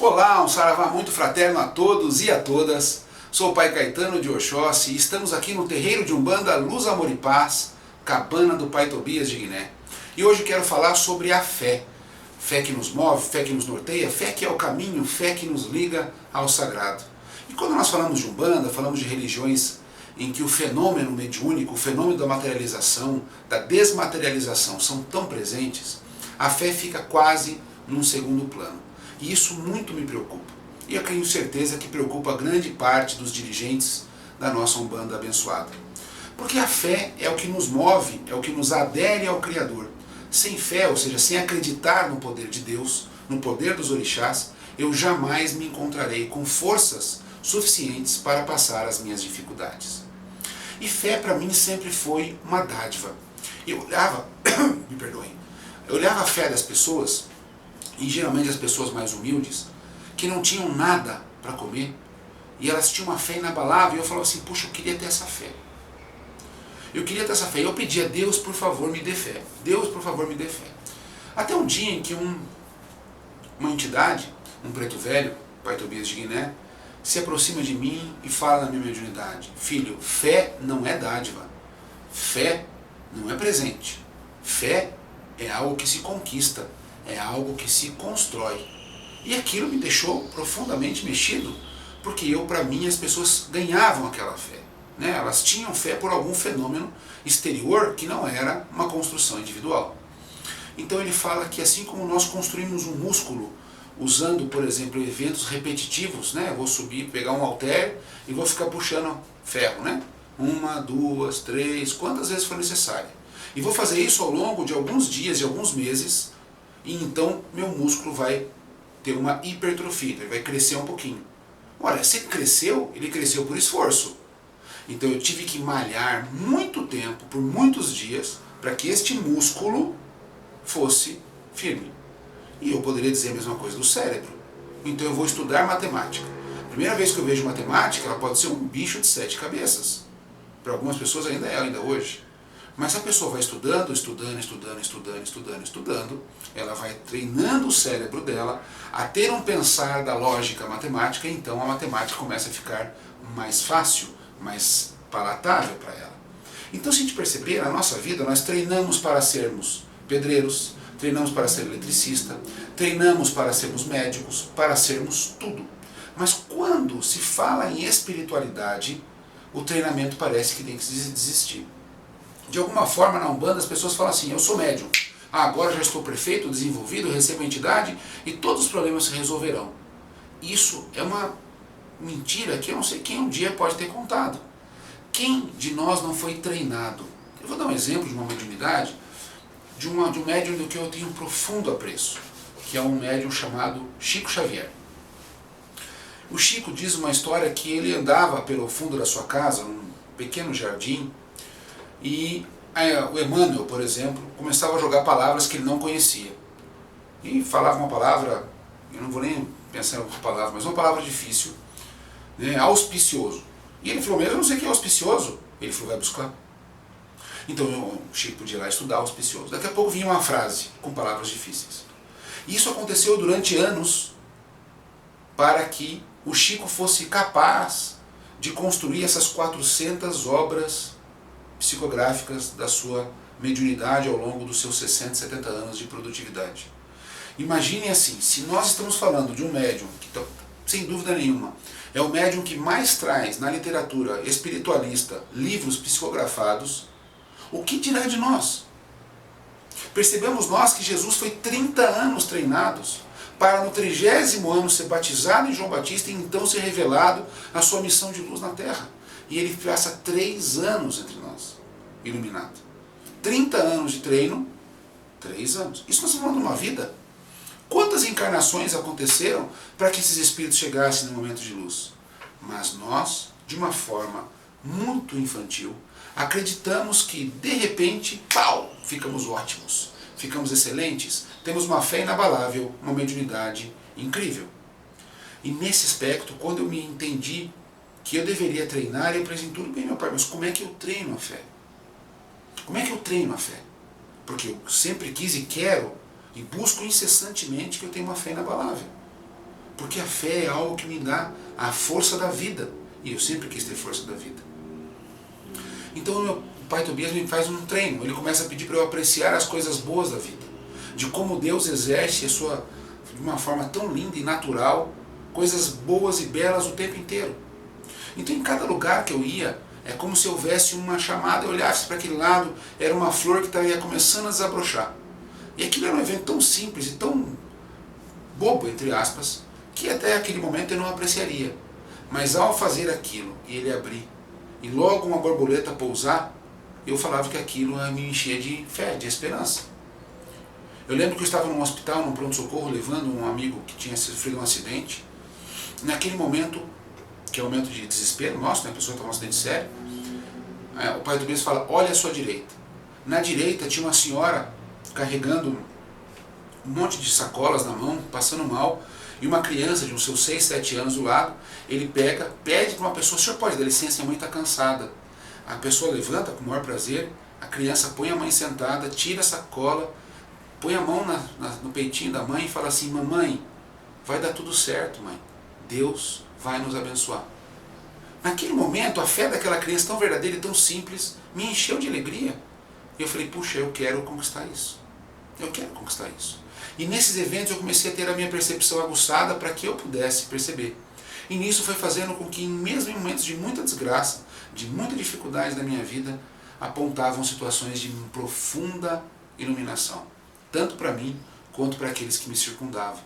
Olá, um saravá muito fraterno a todos e a todas. Sou o Pai Caetano de Oxóssi e estamos aqui no terreiro de Umbanda Luz, Amor e Paz, cabana do Pai Tobias de Guiné. E hoje quero falar sobre a fé. Fé que nos move, fé que nos norteia, fé que é o caminho, fé que nos liga ao sagrado. E quando nós falamos de Umbanda, falamos de religiões em que o fenômeno mediúnico, o fenômeno da materialização, da desmaterialização são tão presentes, a fé fica quase num segundo plano. E isso muito me preocupa. E eu tenho certeza que preocupa grande parte dos dirigentes da nossa Umbanda abençoada. Porque a fé é o que nos move, é o que nos adere ao Criador. Sem fé, ou seja, sem acreditar no poder de Deus, no poder dos orixás, eu jamais me encontrarei com forças suficientes para passar as minhas dificuldades. E fé para mim sempre foi uma dádiva. Eu olhava, me perdoem, eu olhava a fé das pessoas, e geralmente as pessoas mais humildes, que não tinham nada para comer, e elas tinham uma fé inabalável, e eu falava assim, puxa, eu queria ter essa fé. Eu queria ter essa fé. Eu pedia, Deus, por favor, me dê fé. Deus, por favor, me dê fé. Até um dia em que uma entidade, um preto velho, Pai Tobias de Guiné, se aproxima de mim e fala na minha mediunidade, filho, fé não é dádiva. Fé não é presente. Fé é algo que se conquista, é algo que se constrói. E aquilo me deixou profundamente mexido, porque para mim, as pessoas ganhavam aquela fé. Né? Elas tinham fé por algum fenômeno exterior que não era uma construção individual. Então ele fala que assim como nós construímos um músculo, usando, por exemplo, eventos repetitivos, né? Eu vou subir, pegar um halter e vou ficar puxando ferro, né? 1, 2, 3, quantas vezes for necessário. E vou fazer isso ao longo de alguns dias, de alguns meses, e então meu músculo vai ter uma hipertrofia, ele vai crescer um pouquinho. Olha, se cresceu, ele cresceu por esforço. Então eu tive que malhar muito tempo, por muitos dias, para que este músculo fosse firme. E eu poderia dizer a mesma coisa do cérebro. Então eu vou estudar matemática. Primeira vez que eu vejo matemática, ela pode ser um bicho de 7 cabeças. Para algumas pessoas ainda é, ainda hoje. Mas a pessoa vai estudando, ela vai treinando o cérebro dela a ter um pensar da lógica matemática, e então a matemática começa a ficar mais fácil, mais palatável para ela. Então, se a gente perceber, na nossa vida, nós treinamos para sermos pedreiros, treinamos para ser eletricista, treinamos para sermos médicos, para sermos tudo. Mas quando se fala em espiritualidade, o treinamento parece que tem que desistir. De alguma forma, na Umbanda, as pessoas falam assim, eu sou médium, agora já estou perfeito, desenvolvido, recebo a entidade e todos os problemas se resolverão. Isso é uma mentira que eu não sei quem um dia pode ter contado. Quem de nós não foi treinado? Eu vou dar um exemplo de uma mediunidade, de um médium do que eu tenho um profundo apreço, que é um médium chamado Chico Xavier. O Chico diz uma história que ele andava pelo fundo da sua casa, num pequeno jardim, e o Emmanuel, por exemplo, começava a jogar palavras que ele não conhecia. E falava uma palavra, eu não vou nem pensar em outra palavra, mas uma palavra difícil, né, auspicioso. E ele falou, mas eu não sei o que é auspicioso. Ele falou, vai buscar. Então o Chico podia ir lá estudar auspicioso. Daqui a pouco vinha uma frase com palavras difíceis. E isso aconteceu durante anos para que o Chico fosse capaz de construir essas 400 obras psicográficas da sua mediunidade ao longo dos seus 60, 70 anos de produtividade. Imaginem assim, se nós estamos falando de um médium que, sem dúvida nenhuma, é o médium que mais traz na literatura espiritualista livros psicografados, o que dirá de nós? Percebemos nós que Jesus foi 30 anos treinados para no 30º ano ser batizado em João Batista e então ser revelado a sua missão de luz na Terra. E ele passa 3 anos entre nós, iluminado. 30 anos de treino, 3 anos. Isso nós estamos falando de uma vida. Quantas encarnações aconteceram para que esses espíritos chegassem no momento de luz? Mas nós, de uma forma muito infantil, acreditamos que, de repente, pau, ficamos ótimos, ficamos excelentes, temos uma fé inabalável, uma mediunidade incrível. E nesse aspecto, quando eu me entendi que eu deveria treinar, eu pensei, tudo bem, meu pai, mas como é que eu treino a fé? Como é que eu treino a fé? Porque eu sempre quis e quero, e busco incessantemente que eu tenha uma fé inabalável. Porque a fé é algo que me dá a força da vida. E eu sempre quis ter força da vida. Então o meu pai Tobias me faz um treino. Ele começa a pedir para eu apreciar as coisas boas da vida. De como Deus exerce de uma forma tão linda e natural, coisas boas e belas o tempo inteiro. Então em cada lugar que eu ia, é como se houvesse uma chamada, eu olhasse para aquele lado, era uma flor que estaria começando a desabrochar. E aquilo era um evento tão simples e tão bobo, entre aspas, que até aquele momento eu não apreciaria. Mas ao fazer aquilo e ele abrir, e logo uma borboleta pousar, eu falava que aquilo me enchia de fé, de esperança. Eu lembro que eu estava num hospital, num pronto-socorro, levando um amigo que tinha sofrido um acidente. Naquele momento, que é um momento de desespero nosso, né? A pessoa está num acidente sério, o pai do Tobias fala, olha à sua direita. Na direita tinha uma senhora carregando um monte de sacolas na mão, passando mal, e uma criança de uns seus 6, 7 anos do lado. Ele pega, pede para uma pessoa, o senhor pode dar licença, minha mãe está cansada. A pessoa levanta com o maior prazer, a criança põe a mãe sentada, tira a sacola, põe a mão no peitinho da mãe e fala assim, mamãe, vai dar tudo certo, mãe. Deus vai nos abençoar. Naquele momento, a fé daquela criança tão verdadeira e tão simples me encheu de alegria. E eu falei, puxa, eu quero conquistar isso. Eu quero conquistar isso. E nesses eventos eu comecei a ter a minha percepção aguçada para que eu pudesse perceber. E nisso foi fazendo com que, mesmo em momentos de muita desgraça, de muita dificuldade da minha vida, apontavam situações de profunda iluminação. Tanto para mim, quanto para aqueles que me circundavam.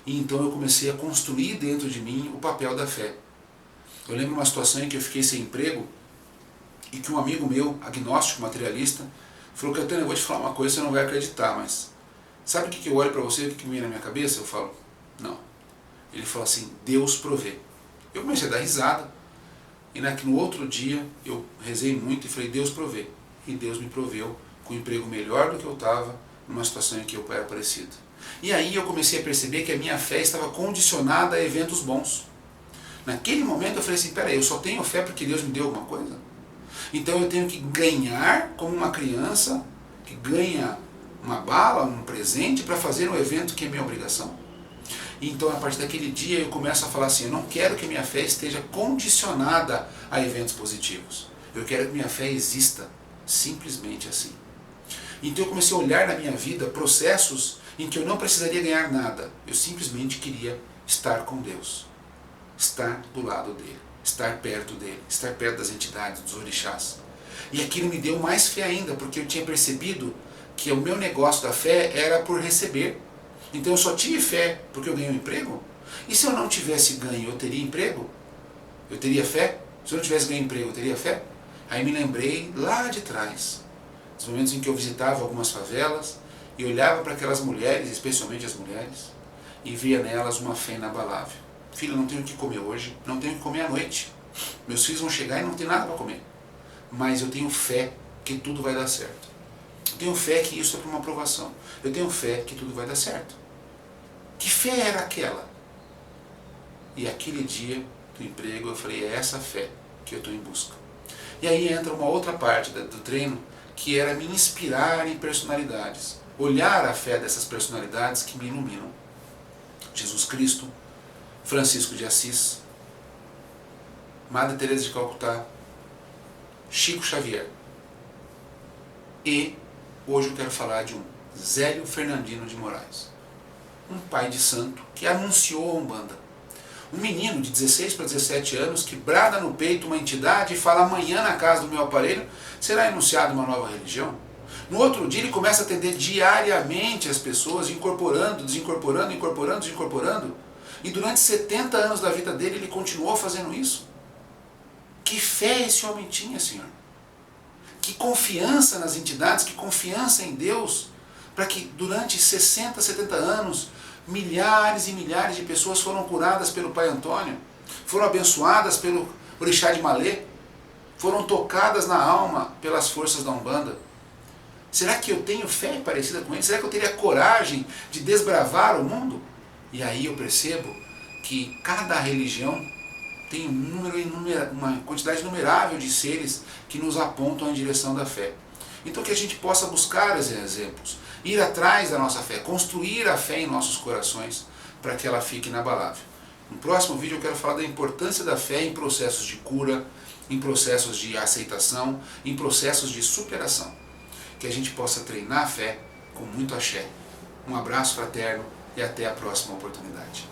E então eu comecei a construir dentro de mim o papel da fé. Eu lembro uma situação em que eu fiquei sem emprego, e que um amigo meu, agnóstico, materialista, falou, Caetano, eu vou te falar uma coisa, você não vai acreditar, mas sabe o que eu olho para você, o que me vem na minha cabeça? Eu falo, não. Ele falou assim, Deus provê. Eu comecei a dar risada, e no outro dia eu rezei muito e falei, Deus provê. E Deus me proveu com um emprego melhor do que eu estava, numa situação em que eu era parecido. E aí eu comecei a perceber que a minha fé estava condicionada a eventos bons. Naquele momento eu falei assim, peraí, eu só tenho fé porque Deus me deu alguma coisa? Então eu tenho que ganhar como uma criança que ganha uma bala, um presente para fazer um evento que é minha obrigação. E então a partir daquele dia eu começo a falar assim, eu não quero que minha fé esteja condicionada a eventos positivos. Eu quero que minha fé exista simplesmente assim. Então eu comecei a olhar na minha vida processos em que eu não precisaria ganhar nada. Eu simplesmente queria estar com Deus. Estar do lado dele. Estar perto dele. Estar perto das entidades, dos orixás. E aquilo me deu mais fé ainda, porque eu tinha percebido que o meu negócio da fé era por receber. Então eu só tive fé porque eu ganhei um emprego? E se eu não tivesse ganho, eu teria emprego? Eu teria fé? Se eu não tivesse ganho emprego, eu teria fé? Aí me lembrei lá de trás, dos momentos em que eu visitava algumas favelas e olhava para aquelas mulheres, especialmente as mulheres, e via nelas uma fé inabalável. Filho, não tenho o que comer hoje, não tenho o que comer à noite. Meus filhos vão chegar e não tem nada para comer. Mas eu tenho fé que tudo vai dar certo. Eu tenho fé que isso é para uma aprovação. Eu tenho fé que tudo vai dar certo. Que fé era aquela? E aquele dia do emprego eu falei, é essa fé que eu estou em busca. E aí entra uma outra parte do treino, que era me inspirar em personalidades. Olhar a fé dessas personalidades que me iluminam. Jesus Cristo, Francisco de Assis, Madre Teresa de Calcutá, Chico Xavier. E hoje eu quero falar de um Zélio Fernandino de Moraes. Um pai de santo que anunciou a Umbanda. Um menino de 16 para 17 anos que brada no peito uma entidade e fala, amanhã na casa do meu aparelho será anunciada uma nova religião. No outro dia ele começa a atender diariamente as pessoas, incorporando, desincorporando, incorporando, desincorporando. E durante 70 anos da vida dele ele continuou fazendo isso. Que fé esse homem tinha, Senhor? Que confiança nas entidades, que confiança em Deus, para que durante 60, 70 anos, milhares e milhares de pessoas foram curadas pelo Pai Antônio, foram abençoadas pelo Orixá de Malê, foram tocadas na alma pelas forças da Umbanda. Será que eu tenho fé parecida com ele? Será que eu teria coragem de desbravar o mundo? E aí eu percebo que cada religião tem uma quantidade inumerável de seres que nos apontam em direção da fé. Então que a gente possa buscar esses exemplos, ir atrás da nossa fé, construir a fé em nossos corações para que ela fique inabalável. No próximo vídeo eu quero falar da importância da fé em processos de cura, em processos de aceitação, em processos de superação. Que a gente possa treinar a fé com muito axé. Um abraço fraterno e até a próxima oportunidade.